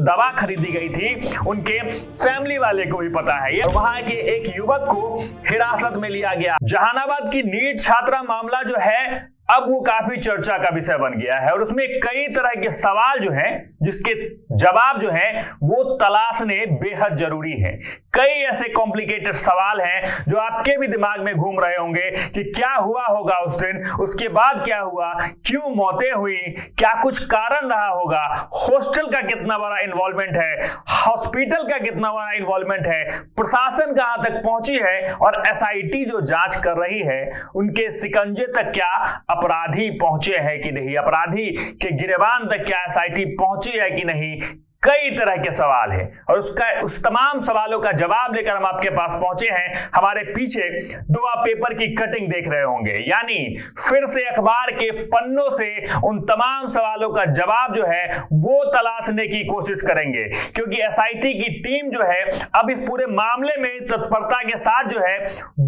दवा खरीदी गई थी उनके फैमिली वाले को भी पता है। वहां के एक युवक को हिरासत में लिया गया। जहानाबाद की नीट छात्रा मामला जो है अब वो काफी चर्चा का विषय बन गया है और उसमें कई तरह के सवाल जो हैं जिसके जवाब जो हैं वो तलाशने बेहद जरूरी है। कई ऐसे कॉम्प्लिकेटेड सवाल हैं जो आपके भी दिमाग में घूम रहे होंगे कि क्या हुआ होगा उस दिन, उसके बाद क्या हुआ, क्यों मौतें हुई, क्या कुछ कारण रहा होगा, हॉस्टल का कितना बड़ा इन्वॉल्वमेंट है, हॉस्पिटल का कितना बड़ा इन्वॉल्वमेंट है, प्रशासन कहां तक पहुंची है और एसआईटी जो जांच कर रही है उनके शिकंजे तक क्या अपराधी पहुंचे हैं कि नहीं, अपराधी के गिरेबान तक क्या एसआईटी पहुंची है कि नहीं। कई तरह के सवाल हैं और उस तमाम सवालों का जवाब लेकर हम आपके पास पहुंचे हैं। हमारे पीछे दो आप पेपर की कटिंग देख रहे होंगे, यानी फिर से अखबार के पन्नों से उन तमाम सवालों का जवाब जो है वो तलाशने की कोशिश करेंगे, क्योंकि एसआईटी की टीम जो है अब इस पूरे मामले में तत्परता के साथ जो है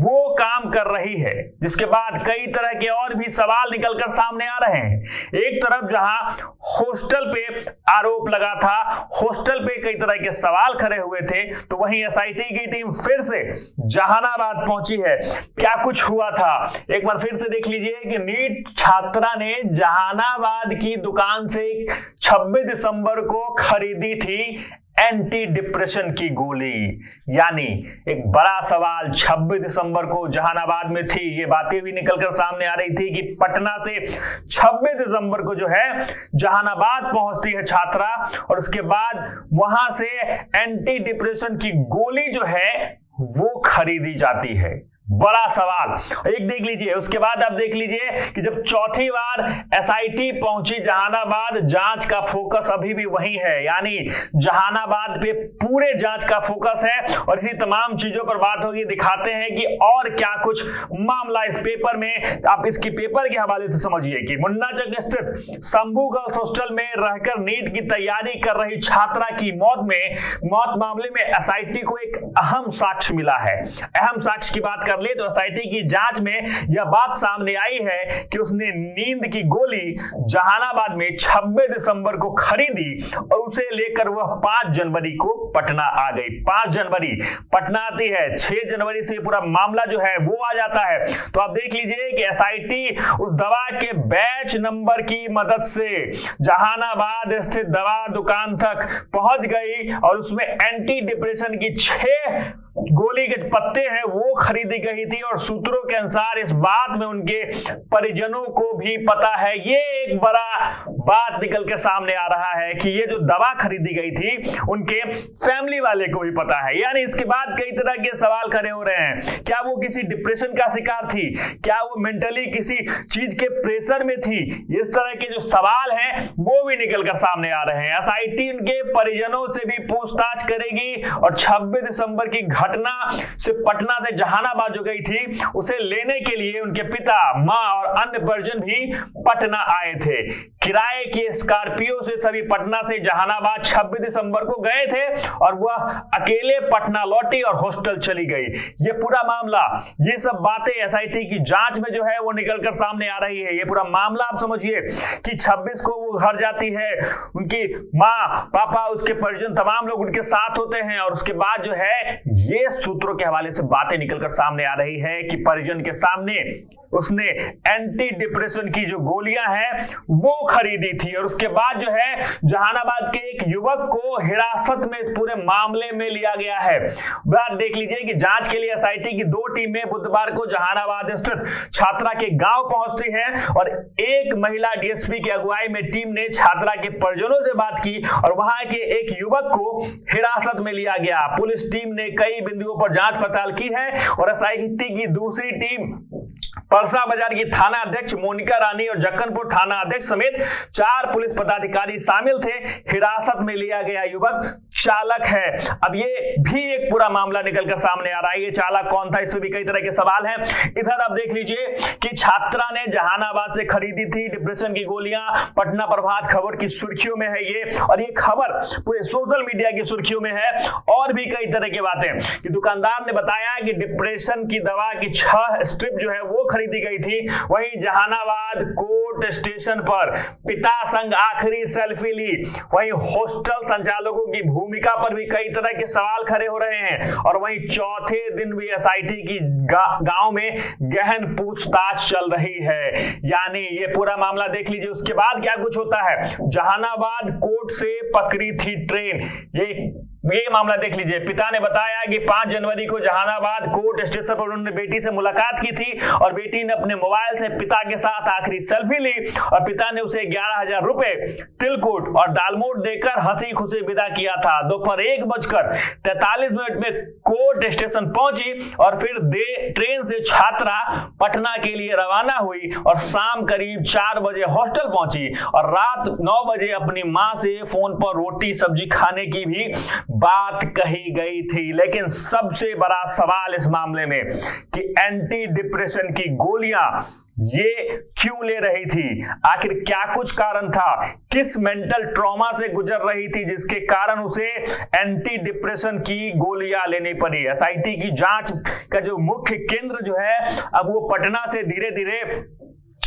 वो काम कर रही है, जिसके बाद कई तरह के और भी सवाल निकलकर सामने आ रहे हैं। एक तरफ जहां हॉस्टल पे आरोप लगा था, हॉस्टल पे कई तरह के सवाल खड़े हुए थे, तो वहीं एसआईटी की टीम फिर से जहानाबाद पहुंची है। क्या कुछ हुआ था एक बार फिर से देख लीजिए कि नीट छात्रा ने जहानाबाद की दुकान से 26 दिसंबर को खरीदी थी एंटी डिप्रेशन की गोली। यानी एक बड़ा सवाल 26 दिसंबर को जहानाबाद में थी, ये बातें भी निकलकर सामने आ रही थी कि पटना से 26 दिसंबर को जो है जहानाबाद पहुंचती है छात्रा और उसके बाद वहां से एंटी डिप्रेशन की गोली जो है वो खरीदी जाती है। बड़ा सवाल एक देख लीजिए। उसके बाद आप देख लीजिए कि जब चौथी बार एसआईटी पहुंची जहानाबाद, जांच का फोकस अभी भी वही है, यानी जहानाबाद पे पूरे जांच का फोकस है और इसी तमाम चीजों पर बात होगी। दिखाते हैं कि और क्या कुछ मामला इस पेपर में, आप इसकी पेपर के हवाले से समझिए कि मुन्नाचक स्थित शंभू गर्ल्स हॉस्टल में रहकर नीट की तैयारी कर रही छात्रा की मौत मामले में एसआईटी को एक अहम साक्ष्य मिला है। अहम साक्ष्य की बात कर ले तो एसआईटी की जांच में यह बात सामने आई है कि उसने नींद की गोली जहानाबाद में 26 दिसंबर को खरीदी और उसे लेकर वह 5 जनवरी को पटना आ गई। 5 जनवरी पटना आती है, 6 जनवरी से पूरा मामला जो है वो आ जाता है। तो आप देख लीजिए कि एसआईटी उस दवा के बैच नंबर की मदद से जहानाबाद स्थित दवा दुकान तक पहुंच गई और उसमें एंटी डिप्रेशन की 6 गोली के पत्ते हैं वो खरीदी गई थी और सूत्रों के अनुसार इस बात में उनके परिजनों को भी पता है। ये एक बड़ा बात निकल के सामने आ रहा है कि ये जो दवा खरीदी गई थी उनके फैमिली वाले को भी पता है। यानी इसके बाद कई तरह के सवाल खड़े हो रहे हैं। क्या वो किसी डिप्रेशन का शिकार थी, क्या वो मेंटली किसी चीज के प्रेशर में थी, इस तरह के जो सवाल हैं वो भी निकल कर सामने आ रहे हैं। एसआईटी उनके परिजनों से भी पूछताछ करेगी और 26 दिसंबर की घटना से पटना से जहानाबाद जो गई थी उसे लेने के लिए उनके पिता, मां और अन्य परिजन भी पटना आए थे। किराए के स्कॉर्पियो से सभी पटना से जहानाबाद 26 दिसंबर को गए थे और वह अकेले पटना लौटी और हॉस्टल चली गई। ये पूरा मामला, ये सब बातें एसआईटी की जांच में जो है वो निकलकर सामने आ रही है। ये पूरा मामला आप समझिए कि 26 को वो घर जाती है, उनकी मां, पापा, उसके परिजन तमाम लोग उनके साथ होते हैं और उसके बाद जो है ये सूत्रों के हवाले से बातें निकलकर सामने आ रही है कि परिजन के सामने उसने एंटी डिप्रेशन की जो गोलियां हैं वो खरीदी थी और उसके बाद जो है जहानाबाद के एक युवक को हिरासत में इस पूरे मामले में लिया गया है। बात देख लीजिए कि जांच के लिए एसआईटी की 2 टीमें बुधवार को जहानाबाद स्थित छात्रा के गांव पहुंचती हैं और एक महिला डीएसपी की अगुवाई में टीम ने छात्रा के परिजनों से बात की और वहां के एक युवक को हिरासत में लिया गया। पुलिस टीम ने कई बिंदुओं पर जांच पड़ताल की है और एसआईटी की दूसरी टीम परसा बाजार की थाना अध्यक्ष मोनिका रानी और जक्कनपुर थाना अध्यक्ष समेत 4 पुलिस पदाधिकारी शामिल थे। हिरासत में लिया गया युवक चालक है। अब ये भी एक पूरा मामला निकलकर सामने आ रहा है। ये चालक कौन था, इस पे भी कई तरह के सवाल हैं। इधर आप देख लीजिए कि छात्रा ने जहानाबाद से खरीदी थी डिप्रेशन की गोलियां। पटना प्रभात खबर की सुर्खियों में है ये, और ये खबर पूरे सोशल मीडिया की सुर्खियों में है। और भी कई तरह की बातें कि दुकानदार ने बताया कि डिप्रेशन की दवा की 6 स्ट्रिप जो है वो खरीदी गई थी। वहीं जहानाबाद कोर्ट स्टेशन पर पिता संग आखिरी सेल्फी ली। वहीं हॉस्टल संचालकों की भूमिका पर भी कई तरह के सवाल खड़े हो रहे हैं। और वहीं चौथे दिन भी एसआईटी की गांव में गहन पूछताछ चल रही है। यानी ये पूरा मामला देख लीजिए। उसके बाद क्या कुछ होता है, जहानाबाद कोर्ट से पकड़ी थी ट्रेन। ये मामला देख लीजिए। पिता ने बताया कि 5 जनवरी को जहानाबाद कोर्ट स्टेशन पर उन्होंने बेटी से मुलाकात की थी और बेटी ने अपने मोबाइल से पिता के साथ आखिरी सेल्फी ली और पिता ने उसे 11,000 रुपए, तिलकुट और दालमोट देकर हंसी खुशी विदा किया था। दोपहर 1:43 में कोर्ट स्टेशन पहुंची और फिर ट्रेन से छात्रा पटना के लिए रवाना हुई और शाम करीब 4 बजे हॉस्टल पहुंची और रात 9 बजे अपनी मां से फोन पर रोटी सब्जी खाने की भी बात कही गई थी। लेकिन सबसे बड़ा सवाल इस मामले में कि एंटी डिप्रेशन की गोलियां ये क्यों ले रही थी, आखिर क्या कुछ कारण था, किस मेंटल ट्रॉमा से गुजर रही थी जिसके कारण उसे एंटी डिप्रेशन की गोलियां लेनी पड़ी। एसआईटी की जांच का जो मुख्य केंद्र जो है अब वो पटना से धीरे धीरे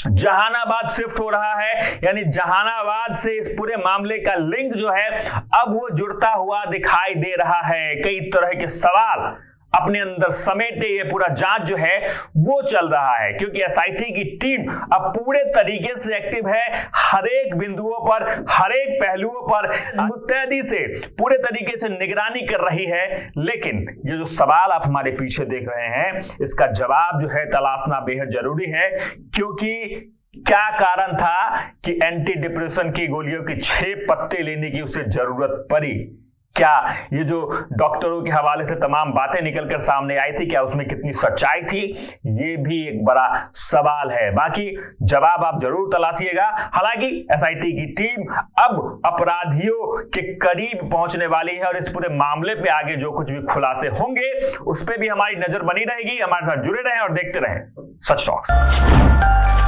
जहानाबाद शिफ्ट हो रहा है। यानी जहानाबाद से इस पूरे मामले का लिंक जो है अब वो जुड़ता हुआ दिखाई दे रहा है। कई तरह के सवाल अपने अंदर समेटे ये पूरा जांच जो है वो चल रहा है, क्योंकि एसआईटी की टीम अब पूरे तरीके से एक्टिव है। हर एक बिंदुओं पर, हर एक पहलुओं पर मुस्तैदी से पूरे तरीके से निगरानी कर रही है। लेकिन ये जो सवाल आप हमारे पीछे देख रहे हैं, इसका जवाब जो है तलाशना बेहद जरूरी है। क्योंकि क्या कारण था कि एंटी डिप्रेशन की गोलियों के 6 पत्ते लेने की उसे जरूरत पड़ी? क्या ये जो डॉक्टरों के हवाले से तमाम बातें निकलकर सामने आई थी, क्या उसमें कितनी सच्चाई थी, ये भी एक बड़ा सवाल है। बाकी जवाब आप जरूर तलाशिएगा। हालांकि एसआईटी की टीम अब अपराधियों के करीब पहुंचने वाली है और इस पूरे मामले पे आगे जो कुछ भी खुलासे होंगे उस पे भी हमारी नजर बनी रहेगी। हमारे साथ जुड़े रहें और देखते रहें सच टॉक।